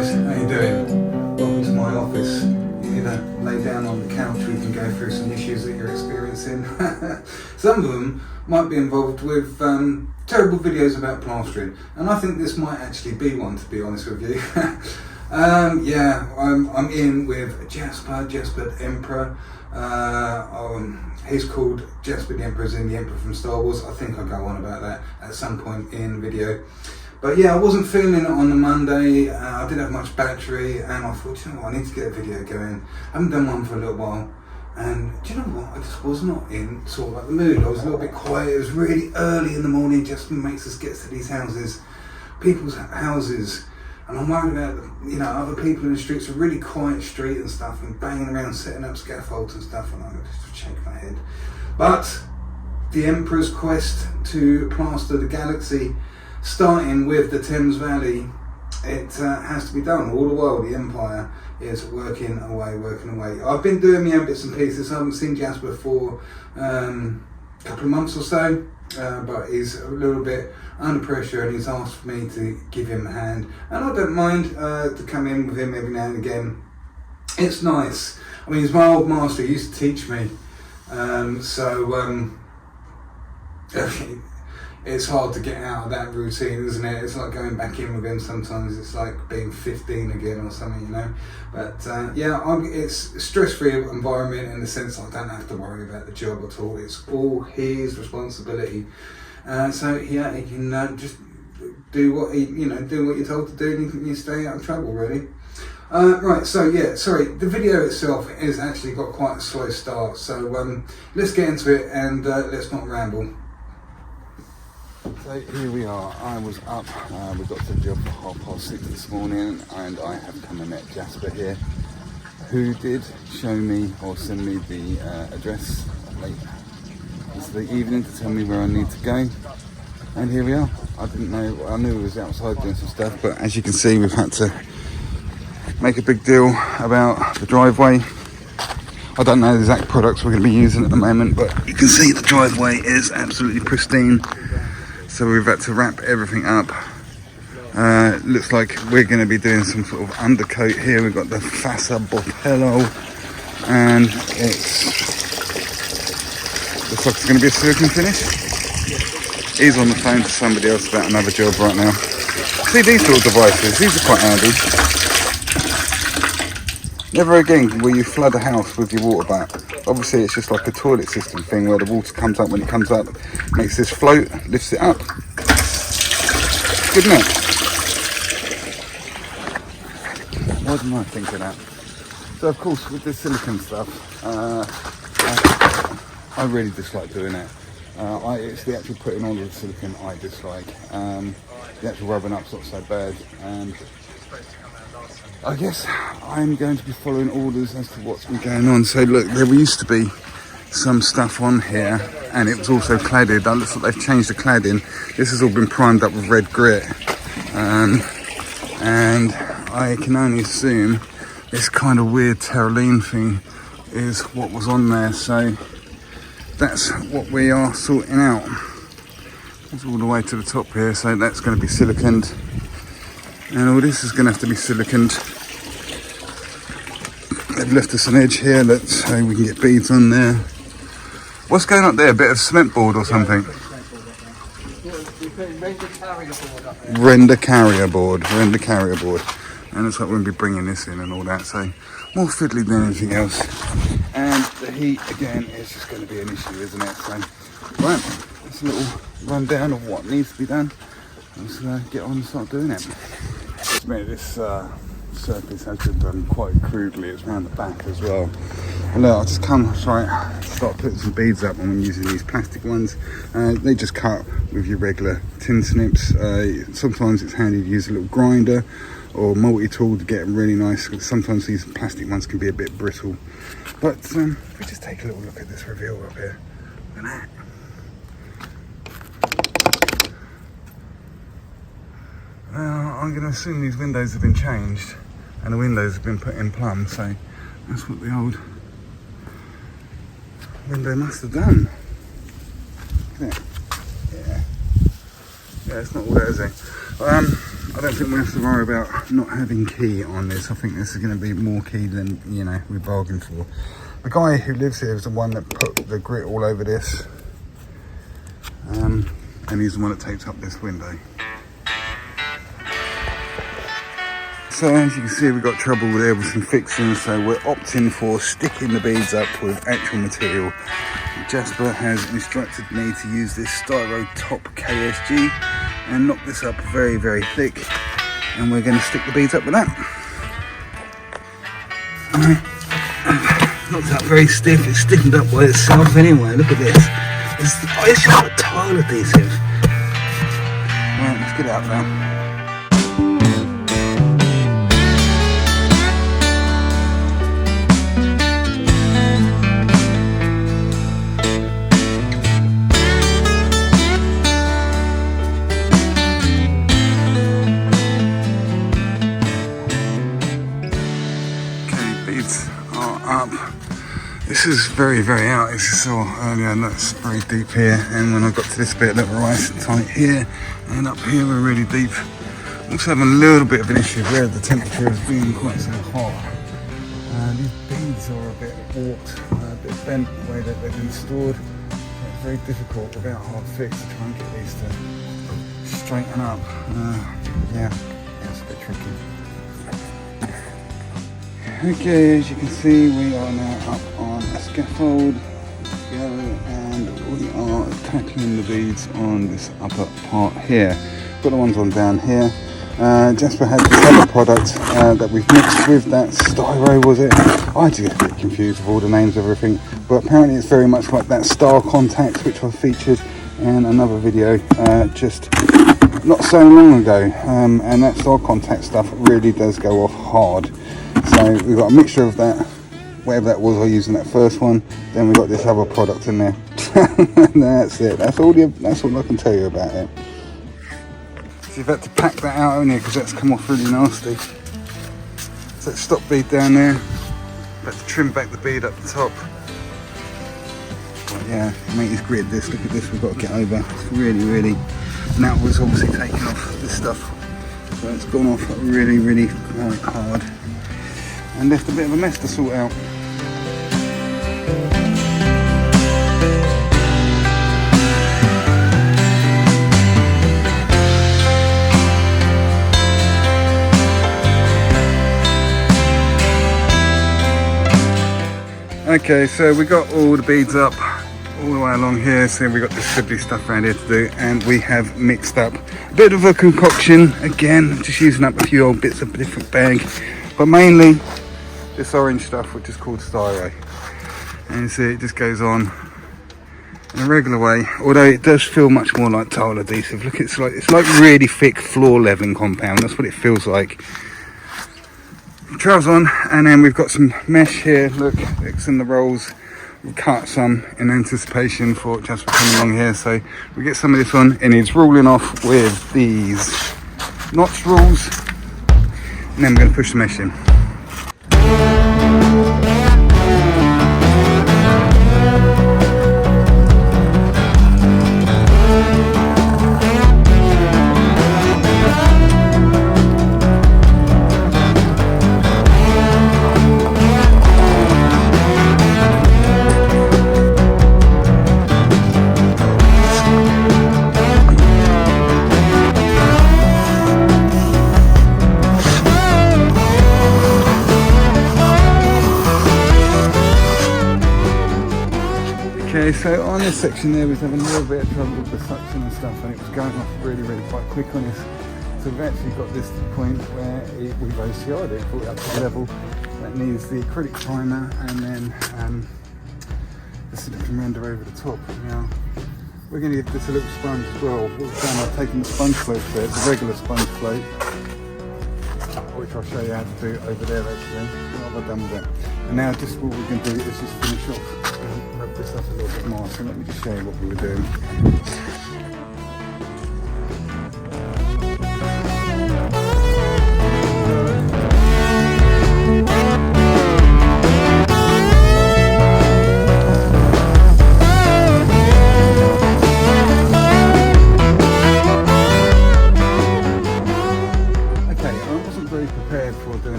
guys, how you doing? Welcome to my office. You either lay down on the couch or you can go through some issues that you're experiencing. Some of them might be involved with terrible videos about plastering, and I think this might actually be one, to be honest with you. Yeah, I'm in with Jasper the Emperor. He's called Jasper the Emperor, as in the Emperor from Star Wars. I think I'll go on about that at some point in the video. But yeah, I wasn't feeling it on the Monday. I didn't have much battery, and I thought, you know what, I need to get a video going. I haven't done one for a little while, and do you know what? I just was not in sort of like the mood. I was a little bit quiet. It was really early in the morning. Just makes us get to these houses, people's houses, and I'm worried about, you know, other people in the streets. A really quiet street and stuff, and banging around, setting up scaffolds and stuff, and I just shake my head. But the Emperor's quest to plaster the galaxy, starting with the Thames Valley, it has to be done. All the while the Empire is working away. I've been doing my own bits and pieces. I haven't seen Jasper for a couple of months or so, but he's a little bit under pressure and he's asked me to give him a hand, and I don't mind to come in with him every now and again. It's nice. I mean, he's my old master. He used to teach me, it's hard to get out of that routine, isn't it? It's like going back in with him sometimes. It's like being 15 again or something, you know. But yeah, it's a stress-free environment in the sense I don't have to worry about the job at all. It's all his responsibility. So yeah, he can just do what you're told to do, and you stay out of trouble, really. Right, so yeah, sorry, the video itself has actually got quite a slow start. So let's get into it and let's not ramble. So here we are. I was up, we got to the job for 6:30 this morning, and I have come and met Jasper here, who did show me or send me the address late yesterday evening to tell me where I need to go. And here we are. I didn't know, I knew he was outside doing some stuff, but as you can see, we've had to make a big deal about the driveway. I don't know the exact products we're going to be using at the moment, but you can see the driveway is absolutely pristine. So we've had to wrap everything up. Looks like we're going to be doing some sort of undercoat here. We've got the Fassa Borpello, and looks like it's going to be a silicone finish. He's on the phone to somebody else about another job right now. See these little devices, these are quite handy. Never again will you flood a house with your water butt. Obviously it's just like a toilet system thing where the water comes up when it comes up, makes this float, lifts it up. Good enough. Why didn't I think of that? So of course with this silicone stuff, I really dislike doing it. It's the actual putting on of the silicone I dislike. The actual rubbing up's not so bad, and I guess I'm going to be following orders as to what's been going on. So look, there used to be some stuff on here, and it was also cladded. That looks like they've changed the cladding. This has all been primed up with red grit, and I can only assume this kind of weird terraline thing is what was on there. So that's what we are sorting out. It's all the way to the top here, so that's going to be siliconed. And all this is going to have to be siliconed. They've left us an edge here, so we can get beads on there. What's going up there? A bit of cement board or something? Render carrier board. And it's like we'll be bringing this in and all that, so more fiddly than anything else. And the heat, again, is just going to be an issue, isn't it? So, right, that's a little rundown of what needs to be done. Let's get on and start doing it. This surface has been done quite crudely. It's around the back as well. And look, I'll just start putting some beads up, and I'm using these plastic ones. They just cut with your regular tin snips. Sometimes it's handy to use a little grinder or multi-tool to get them really nice. Sometimes these plastic ones can be a bit brittle. But if we just take a little look at this reveal up here. Look at that. I'm going to assume these windows have been changed and the windows have been put in plumb, so that's what the old window must have done. Isn't it? Yeah, it's not all there, is it? I I don't think we have to worry about not having key on this. I think this is going to be more key than, you know, we bargained for. The guy who lives here is the one that put the grit all over this. And he's the one that taped up this window. So as you can see, we've got trouble there with some fixings, so we're opting for sticking the beads up with actual material. Jasper has instructed me to use this styro top KSG and knock this up very, very thick, and we're going to stick the beads up with that. Knocked up very stiff, it's stiffened up by itself anyway. Look at this. It's just like tile adhesive. Right, let's get it up now. This is very, very out, as you saw earlier, and that's very deep here, and when I got to this bit, that we're nice and tight here, and up here we're really deep. Also having a little bit of an issue where the temperature has been quite so hot. These beads are a bit warped, a bit bent the way that they've been stored. It's very difficult without hard fix to try and get these to straighten up. Yeah, it's a bit tricky. Okay, as you can see, we are now up on a scaffold, and we are tackling the beads on this upper part here. Got the ones on down here. Jasper had this other product that we've mixed with that styro, was it? I had to get a bit confused with all the names of everything, but apparently it's very much like that star contact which I featured in another video just not so long ago, and that star contact stuff really does go off hard. So we've got a mixture of that, whatever that was I used in that first one, then we've got this other product in there. And that's it, that's all I can tell you about it. So you've had to pack that out, haven't you, because that's come off really nasty. So that stop bead down there, had to trim back the bead up the top. But yeah, mate, he's gritted this, look at this, we've got to get over. It's really, really, and that was obviously taking off this stuff. So it's gone off really, really hard. And left a bit of a mess to sort out. Okay, so we got all the beads up all the way along here, so we got this fiddly stuff around here to do, and we have mixed up a bit of a concoction, again, just using up a few old bits of a different bag, but mainly this orange stuff which is called styro, and you see it just goes on in a regular way, although it does feel much more like tile adhesive. Look, it's like really thick floor leveling compound, that's what it feels like. Trails on, and then we've got some mesh here, look, it's in the rolls. We'll cut some in anticipation for Jasper coming along here, so we get some of this on, and it's ruling off with these notch rules, and then we're going to push the mesh in. Okay, so on this section there, we've had a little bit of trouble with the suction and stuff, and it was going off really, really quite quick on us. So we've actually got this to the point where we've OCR'd it, brought it up to the level that needs the acrylic primer and then the silicone render over the top. Now, we're going to give this a little sponge as well. What we've done, I've taken the sponge float there, it's a regular sponge float, which I'll show you how to do over there actually. What have I done with it? And now just what we're going to do is just finish off and rub this up a little bit more. So let me just show you what we were doing.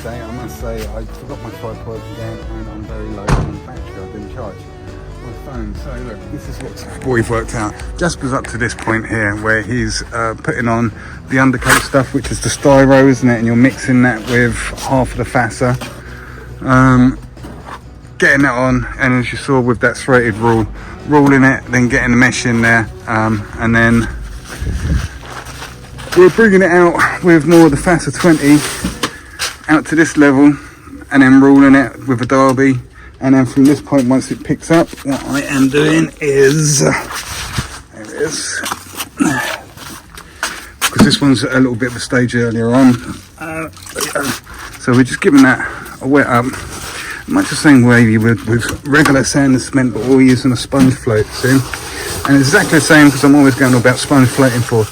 day. I must say I forgot my tripod again and I'm very low on battery. I didn't charge my phone. So look, this is what we've worked out. Jasper's up to this point here where he's putting on the undercoat stuff, which is the styro, isn't it? And you're mixing that with half of the fassa. Getting that on, and as you saw with that threaded rule, ruling it, then getting the mesh in there, and then we're bringing it out with more of the Fassa 20 out to this level, and then ruling it with a derby. And then from this point, once it picks up, what I am doing is, there it is, because this one's a little bit of a stage earlier on, so we're just giving that a wet up, much the same way you would with regular sand and cement, but we're using a sponge float soon. And it's exactly the same, because I'm always going on about sponge floating for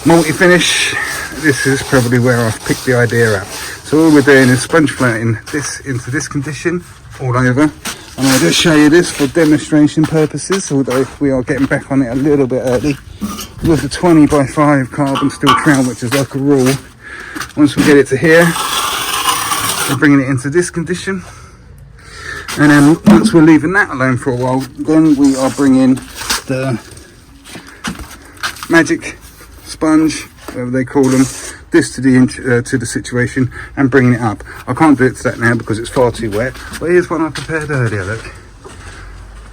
multi-finish. This is probably where I've picked the idea up. So all we're doing is sponge floating this into this condition all over. And I'll just show you this for demonstration purposes, although we are getting back on it a little bit early. With the 20x5 carbon steel trowel, which is like a rule. Once we get it to here, we're bringing it into this condition. And then once we're leaving that alone for a while, then we are bringing the magic sponge, whatever they call them, this to the situation and bringing it up. I can't do it to that now because it's far too wet, but here's one I prepared earlier, look.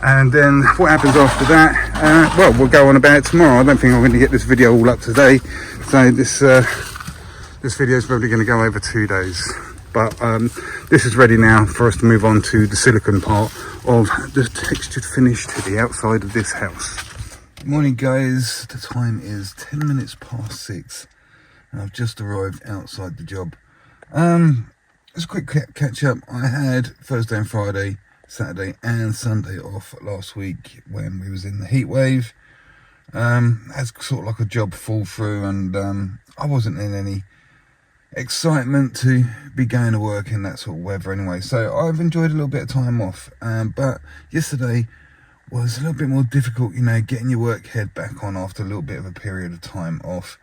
And then what happens after that, well, we'll go on about it tomorrow. I don't think I'm going to get this video all up today, so this video is probably going to go over 2 days. But this is ready now for us to move on to the silicone part of the textured finish to the outside of this house. Good morning, guys. The time is 10 minutes past 6 and I've just arrived outside the job. Just a quick catch up. I had Thursday and Friday, Saturday and Sunday off last week when we was in the heat wave. As sort of like a job fall through, and I wasn't in any excitement to be going to work in that sort of weather anyway, so I've enjoyed a little bit of time off, but yesterday was a little bit more difficult, you know, getting your work head back on after a little bit of a period of time off.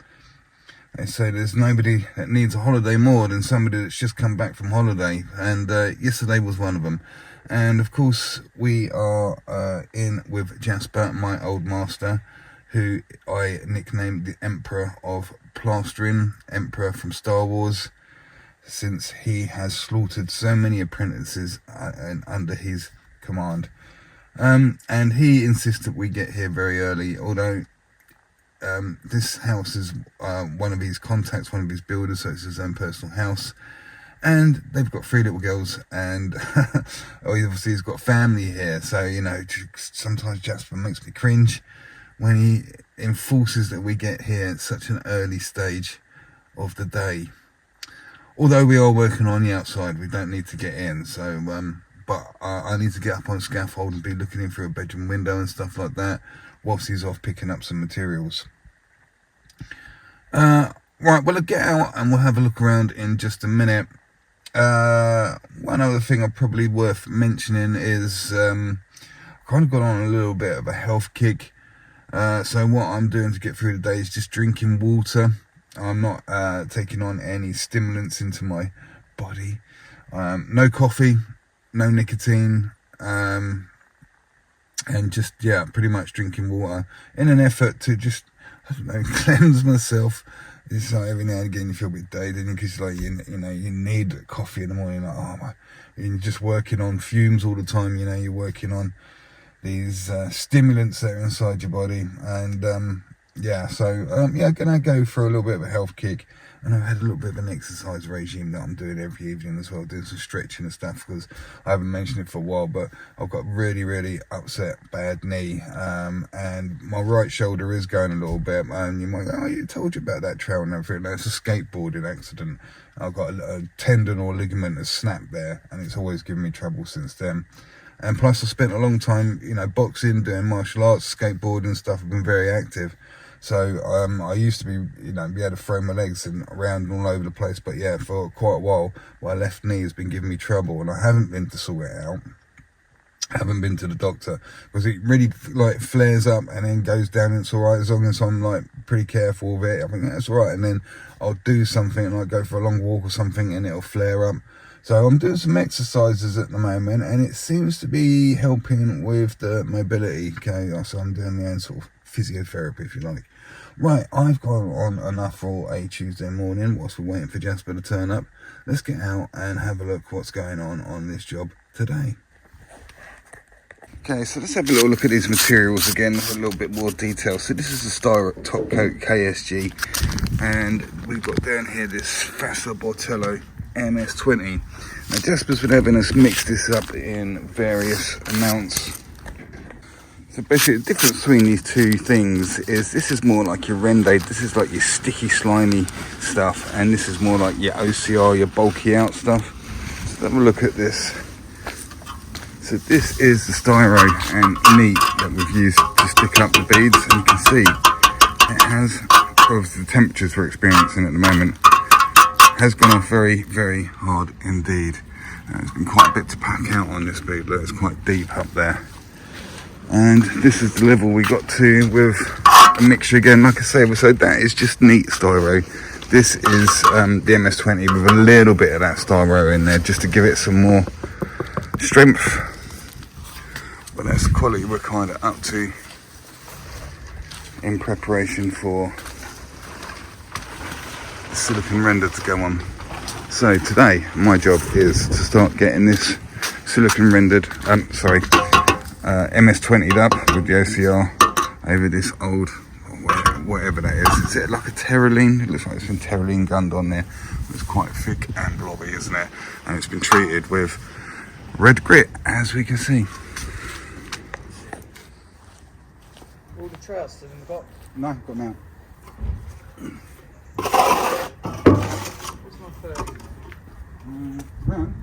They say there's nobody that needs a holiday more than somebody that's just come back from holiday, and yesterday was one of them. And of course we are in with Jasper, my old master, who I nicknamed the Emperor of Plastering, Emperor from Star Wars, since he has slaughtered so many apprentices under his command. And he insists that we get here very early, although this house is one of his contacts, one of his builders, so it's his own personal house. And they've got 3 little girls, and obviously he's got family here, so, you know, sometimes Jasper makes me cringe when he enforces that we get here at such an early stage of the day. Although we are working on the outside, we don't need to get in, so but I need to get up on scaffold and be looking in through a bedroom window and stuff like that whilst he's off picking up some materials. Right, well, I'll get out and we'll have a look around in just a minute. One other thing probably worth mentioning is I kind of got on a little bit of a health kick. So what I'm doing to get through the day is just drinking water. I'm not taking on any stimulants into my body. No coffee, no nicotine, and just, yeah, pretty much drinking water in an effort to just, I don't know, cleanse myself. It's like every now and again you feel a bit dated because, like, you know, you need coffee in the morning. Like, oh my, you're just working on fumes all the time. You know, you're working on these stimulants that are inside your body, and yeah, so yeah, gonna go for a little bit of a health kick. And I've had a little bit of an exercise regime that I'm doing every evening as well, doing some stretching and stuff, because I haven't mentioned it for a while, but I've got really upset bad knee, and my right shoulder is going a little bit, and you might go, oh, you told you about that trail and everything. No, it's a skateboarding accident. I've got a tendon or ligament that's snapped there, and it's always given me trouble since then. And plus I spent a long time, you know, boxing, doing martial arts, skateboarding stuff. I've been very active. So I used to be, you know, be able to throw my legs around and all over the place. But yeah, for quite a while, my left knee has been giving me trouble, and I haven't been to sort it out. haven't been to the doctor, because it really like flares up and then goes down. It's all right as long as I'm like pretty careful with it. I think that's all right. And then I'll do something like go for a long walk or something and it'll flare up. So I'm doing some exercises at the moment and it seems to be helping with the mobility. Okay, so I'm doing the own sort of physiotherapy, if you like. Right, I've gone on enough for a Tuesday morning whilst we're waiting for Jasper to turn up. Let's get out and have a look what's going on this job today. Okay, so let's have a little look at these materials again with a little bit more detail. So this is the Styro Top Coat KSG, and we've got down here this Fassa Bortello MS20. Now Jasper's been having us mix this up in various amounts. So basically the difference between these two things is this is more like your Rendade, this is like your sticky slimy stuff, and this is more like your OCR, your bulky out stuff. So have a look at this. So this is the styro and neat that we've used to stick up the beads, and you can see it has, obviously the temperatures we're experiencing at the moment, has gone off very, very hard indeed. There's been quite a bit to pack out on this bead, look, it's quite deep up there. And this is the level we got to with a mixture again, like I say, so that is just neat styro. This is the MS20 with a little bit of that styro in there just to give it some more strength. But that's the quality we're kind of up to in preparation for the silicone render to go on. So today my job is to start getting this silicone rendered, MS20'd up with the OCR over this old, whatever that is. Is it like a terraline? It looks like it's been terraline gunned on there. It's quite thick and blobby, isn't it? And it's been treated with red grit, as we can see. All the trousers still in the box? No, I've got them out. What's my 30? Round.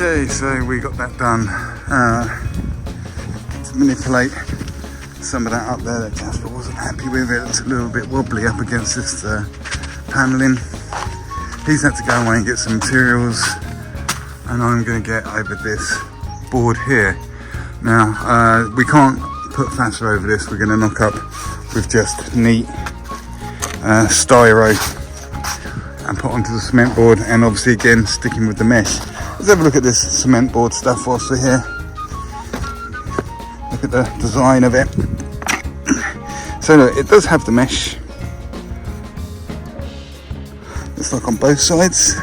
Okay, so we got that done. To manipulate some of that up there that Jasper wasn't happy with. It looked a little bit wobbly up against this panelling. He's had to go away and get some materials, and I'm going to get over this board here. Now, we can't put Fassa over this. We're going to knock up with just neat styro and put onto the cement board, and obviously again sticking with the mesh. Let's have a look at this cement board stuff whilst we're here. Look at the design of it. So look, it does have the mesh. It's like on both sides.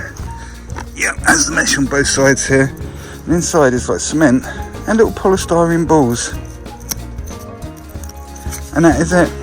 Yep, has the mesh on both sides here. And inside is like cement and little polystyrene balls. And that is it.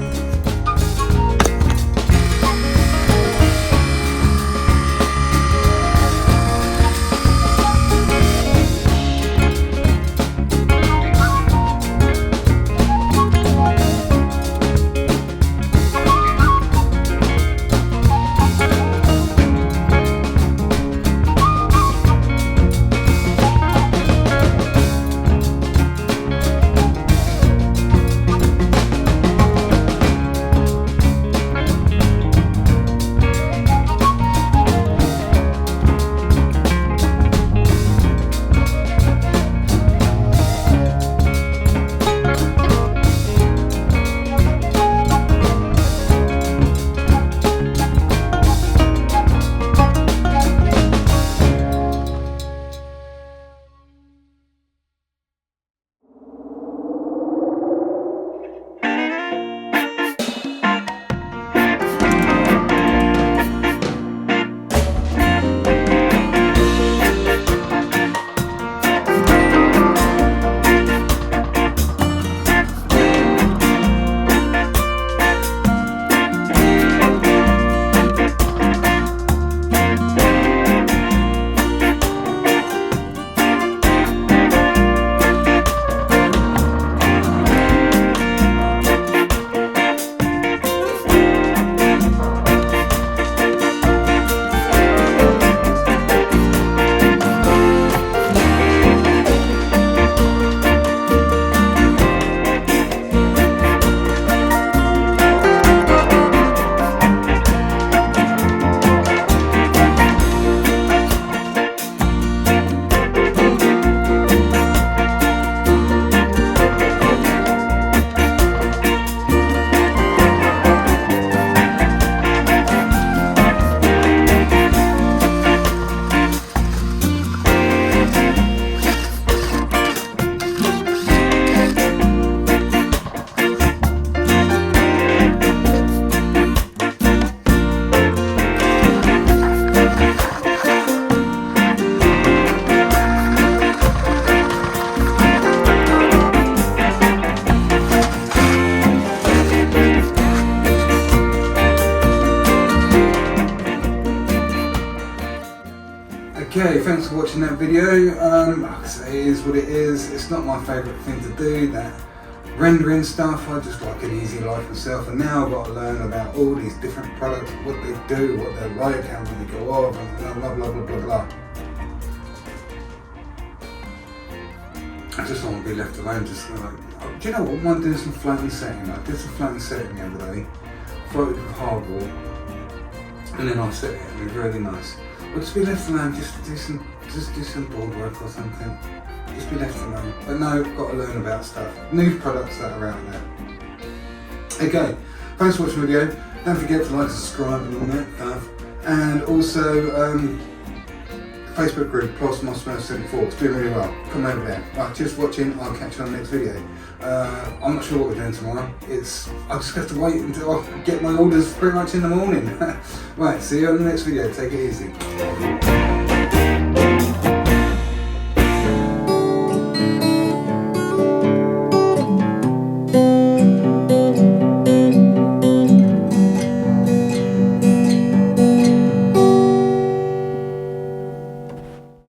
Okay, thanks for watching that video. Like I say, it is what it is. It's not my favourite thing to do, that rendering stuff. I just like an easy life myself, and now I've got to learn about all these different products, what they do, what they're like, how they go off, and blah blah blah blah blah blah. I just don't want to be left alone, just like, oh, do you know what, I might do some floating setting. I did some floating setting the other day, floated with hardwood, and then I set it, and it was really nice. Or just be left alone, just do some board work or something. Just be left alone. But no, I've got to learn about stuff. New products that are out there. Okay, thanks for watching the video. Don't forget to like and subscribe and all that stuff. And also, Facebook group, Plastering 74. It's doing really well. Come over there. Right, just watching. I'll catch you on the next video. I'm not sure what we're doing tomorrow. I just have to wait until I get my orders pretty much in the morning. Right, see you on the next video. Take it easy.